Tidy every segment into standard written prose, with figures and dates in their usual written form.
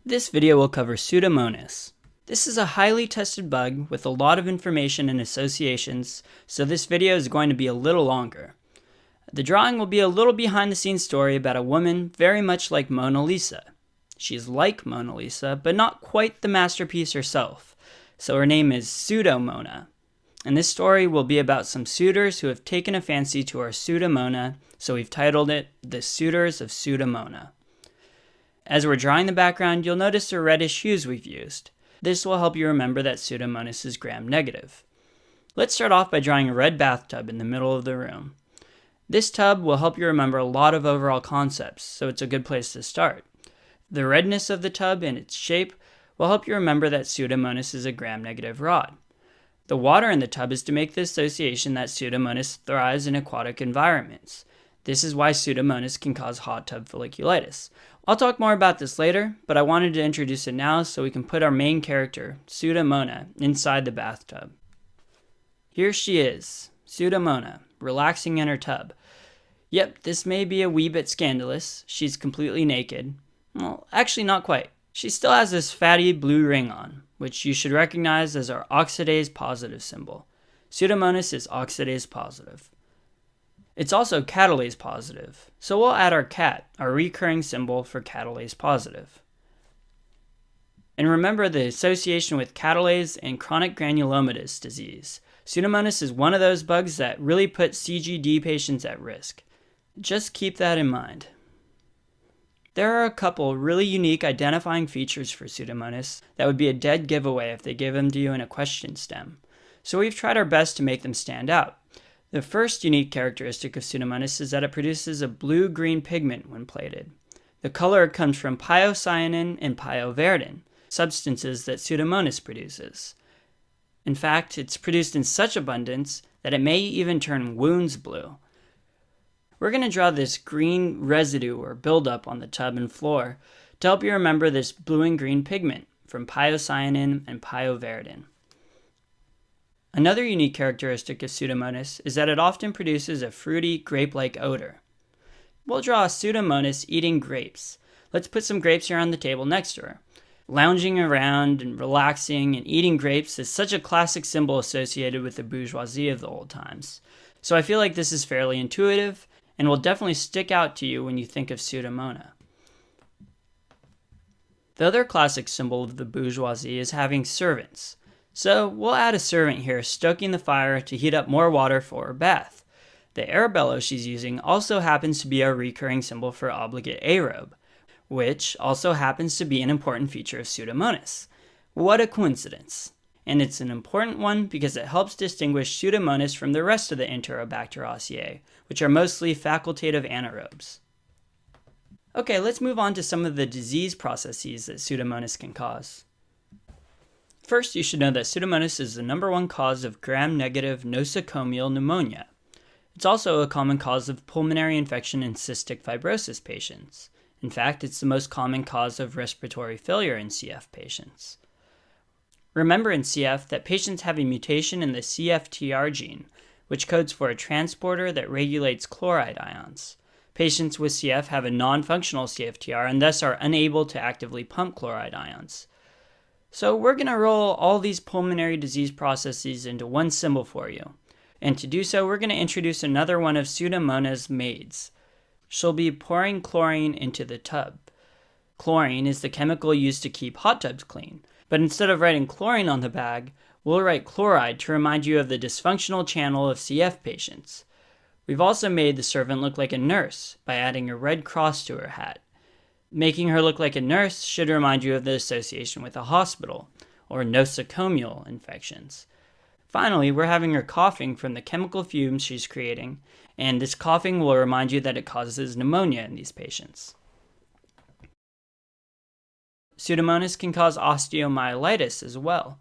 This video will cover Pseudomonas. This is a highly tested bug with a lot of information and associations, so this video is going to be a little longer. The drawing will be a little behind the scenes story about a woman very much like Mona Lisa. She's like Mona Lisa, but not quite the masterpiece herself, so her name is Pseudomona. And this story will be about some suitors who have taken a fancy to our Pseudomona, so we've titled it The Suitors of Pseudomona. As we're drawing the background, you'll notice the reddish hues we've used. This will help you remember that Pseudomonas is gram-negative. Let's start off by drawing a red bathtub in the middle of the room. This tub will help you remember a lot of overall concepts, so it's a good place to start. The redness of the tub and its shape will help you remember that Pseudomonas is a gram-negative rod. The water in the tub is to make the association that Pseudomonas thrives in aquatic environments. This is why Pseudomonas can cause hot tub folliculitis. I'll talk more about this later, but I wanted to introduce it now so we can put our main character, Pseudomona, inside the bathtub. Here she is, Pseudomona, relaxing in her tub. Yep, this may be a wee bit scandalous. She's completely naked. Well, actually not quite. She still has this fatty blue ring on, which you should recognize as our oxidase positive symbol. Pseudomonas is oxidase positive. It's also catalase positive, so we'll add our cat, our recurring symbol for catalase positive. And remember the association with catalase and chronic granulomatous disease. Pseudomonas is one of those bugs that really put CGD patients at risk. Just keep that in mind. There are a couple really unique identifying features for Pseudomonas that would be a dead giveaway if they gave them to you in a question stem. So we've tried our best to make them stand out. The first unique characteristic of Pseudomonas is that it produces a blue-green pigment when plated. The color comes from pyocyanin and pyoverdin, substances that Pseudomonas produces. In fact, it's produced in such abundance that it may even turn wounds blue. We're going to draw this green residue or buildup on the tub and floor to help you remember this blue and green pigment from pyocyanin and pyoverdin. Another unique characteristic of Pseudomonas is that it often produces a fruity, grape-like odor. We'll draw a Pseudomonas eating grapes. Let's put some grapes here on the table next to her. Lounging around and relaxing and eating grapes is such a classic symbol associated with the bourgeoisie of the old times. So I feel like this is fairly intuitive and will definitely stick out to you when you think of Pseudomona. The other classic symbol of the bourgeoisie is having servants. So we'll add a servant here stoking the fire to heat up more water for her bath. The air bellow she's using also happens to be a recurring symbol for obligate aerobe, which also happens to be an important feature of Pseudomonas. What a coincidence! And it's an important one because it helps distinguish Pseudomonas from the rest of the Enterobacteriaceae, which are mostly facultative anaerobes. Okay, let's move on to some of the disease processes that Pseudomonas can cause. First, you should know that Pseudomonas is the #1 cause of gram-negative nosocomial pneumonia. It's also a common cause of pulmonary infection in cystic fibrosis patients. In fact, it's the most common cause of respiratory failure in CF patients. Remember in CF that patients have a mutation in the CFTR gene, which codes for a transporter that regulates chloride ions. Patients with CF have a non-functional CFTR and thus are unable to actively pump chloride ions. So we're going to roll all these pulmonary disease processes into one symbol for you. And to do so, we're going to introduce another one of Pseudomona's maids. She'll be pouring chlorine into the tub. Chlorine is the chemical used to keep hot tubs clean. But instead of writing chlorine on the bag, we'll write chloride to remind you of the dysfunctional channel of CF patients. We've also made the servant look like a nurse by adding a red cross to her hat. Making her look like a nurse should remind you of the association with a hospital, or nosocomial infections. Finally, we're having her coughing from the chemical fumes she's creating, and this coughing will remind you that it causes pneumonia in these patients. Pseudomonas can cause osteomyelitis as well,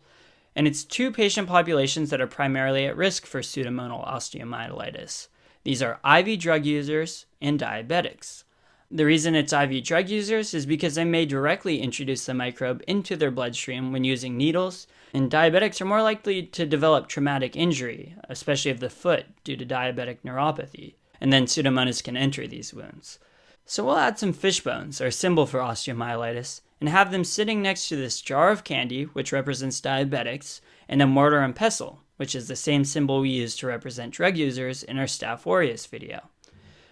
and it's two patient populations that are primarily at risk for pseudomonal osteomyelitis. These are IV drug users and diabetics. The reason it's IV drug users is because they may directly introduce the microbe into their bloodstream when using needles, and diabetics are more likely to develop traumatic injury, especially of the foot, due to diabetic neuropathy, and then Pseudomonas can enter these wounds. So we'll add some fish bones, our symbol for osteomyelitis, and have them sitting next to this jar of candy, which represents diabetics, and a mortar and pestle, which is the same symbol we use to represent drug users in our Staph aureus video.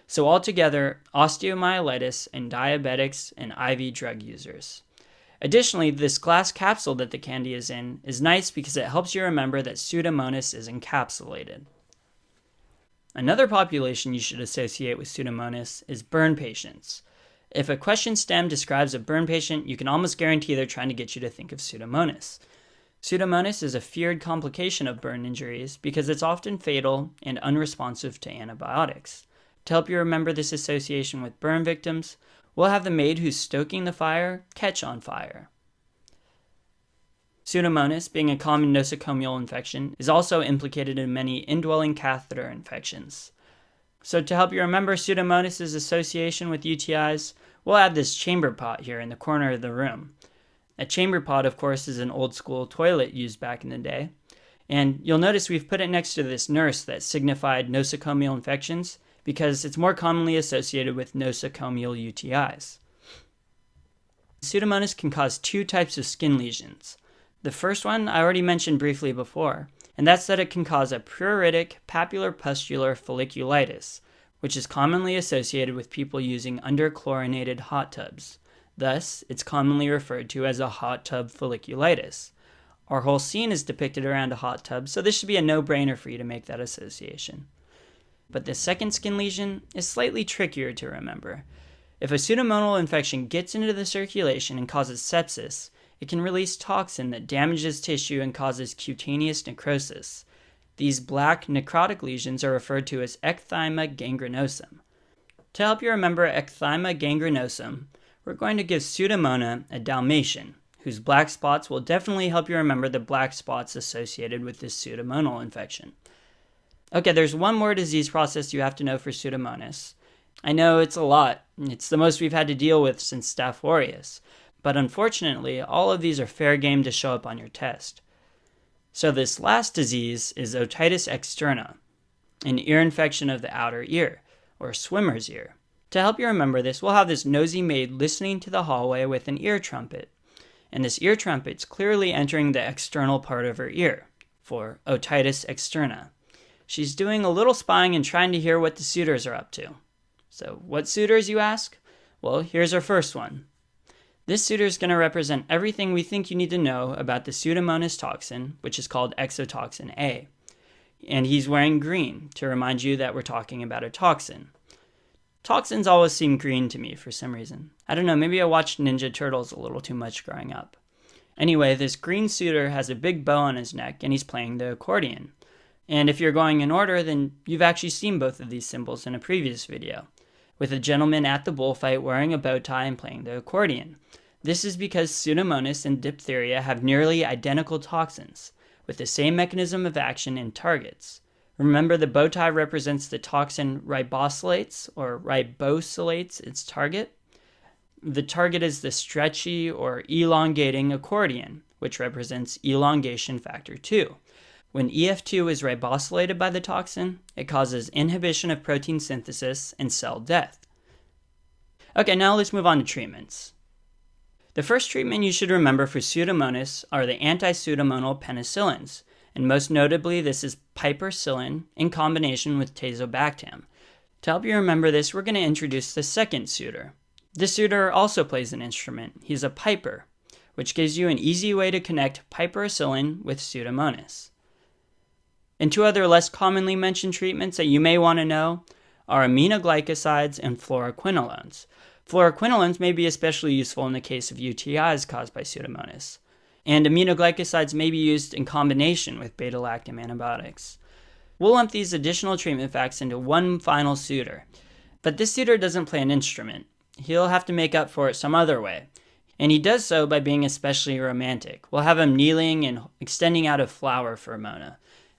So altogether, osteomyelitis and diabetics and IV drug users. Additionally, this glass capsule that the candy is in is nice because it helps you remember that Pseudomonas is encapsulated. Another population you should associate with Pseudomonas is burn patients. If a question stem describes a burn patient, you can almost guarantee they're trying to get you to think of Pseudomonas. Pseudomonas is a feared complication of burn injuries because it's often fatal and unresponsive to antibiotics. To help you remember this association with burn victims, we'll have the maid who's stoking the fire catch on fire. Pseudomonas, being a common nosocomial infection, is also implicated in many indwelling catheter infections. So to help you remember Pseudomonas' association with UTIs, we'll add this chamber pot here in the corner of the room. A chamber pot, of course, is an old school toilet used back in the day. And you'll notice we've put it next to this nurse that signified nosocomial infections because it's more commonly associated with nosocomial UTIs. Pseudomonas can cause two types of skin lesions. The first one I already mentioned briefly before, and that's that it can cause a pruritic papular-pustular folliculitis, which is commonly associated with people using underchlorinated hot tubs. Thus, it's commonly referred to as a hot tub folliculitis. Our whole scene is depicted around a hot tub, so this should be a no-brainer for you to make that association. But the second skin lesion is slightly trickier to remember. If a pseudomonal infection gets into the circulation and causes sepsis, it can release toxin that damages tissue and causes cutaneous necrosis. These black necrotic lesions are referred to as ecthyma gangrenosum. To help you remember ecthyma gangrenosum, we're going to give Pseudomona a Dalmatian, whose black spots will definitely help you remember the black spots associated with this pseudomonal infection. Okay, there's one more disease process you have to know for Pseudomonas. I know it's a lot. It's the most we've had to deal with since Staph aureus. But unfortunately, all of these are fair game to show up on your test. So this last disease is otitis externa, an ear infection of the outer ear, or swimmer's ear. To help you remember this, we'll have this nosy maid listening to the hallway with an ear trumpet. And this ear trumpet's clearly entering the external part of her ear, for otitis externa. She's doing a little spying and trying to hear what the suitors are up to. So what suitors, you ask? Well, here's our first one. This suitor is going to represent everything we think you need to know about the Pseudomonas toxin, which is called exotoxin A. And he's wearing green to remind you that we're talking about a toxin. Toxins always seem green to me for some reason. I don't know, maybe I watched Ninja Turtles a little too much growing up. Anyway, this green suitor has a big bow on his neck and he's playing the accordion. And if you're going in order, then you've actually seen both of these symbols in a previous video, with a gentleman at the bullfight wearing a bow tie and playing the accordion. This is because Pseudomonas and diphtheria have nearly identical toxins, with the same mechanism of action and targets. Remember, the bow tie represents the toxin ribosolates, or ribosolates its target. The target is the stretchy or elongating accordion, which represents elongation factor 2. When EF2 is ribosylated by the toxin, it causes inhibition of protein synthesis and cell death. Okay, now let's move on to treatments. The first treatment you should remember for Pseudomonas are the anti-pseudomonal penicillins, and most notably this is piperacillin in combination with tazobactam. To help you remember this, we're going to introduce the second suitor. This suitor also plays an instrument. He's a piper, which gives you an easy way to connect piperacillin with Pseudomonas. And two other less commonly mentioned treatments that you may want to know are aminoglycosides and fluoroquinolones. Fluoroquinolones may be especially useful in the case of UTIs caused by Pseudomonas. And aminoglycosides may be used in combination with beta-lactam antibiotics. We'll lump these additional treatment facts into one final suitor. But this suitor doesn't play an instrument. He'll have to make up for it some other way. And he does so by being especially romantic. We'll have him kneeling and extending out a flower for Mona.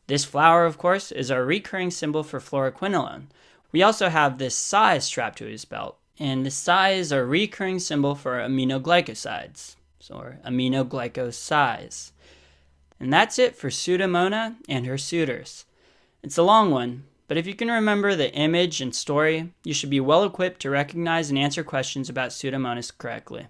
This flower, of course, is our recurring symbol for fluoroquinolone. We also have this sai strapped to his belt, and the sai is a recurring symbol for aminoglycosides, or aminoglycosides. And that's it for Pseudomona and her suitors. It's a long one, but if you can remember the image and story, you should be well equipped to recognize and answer questions about Pseudomonas correctly.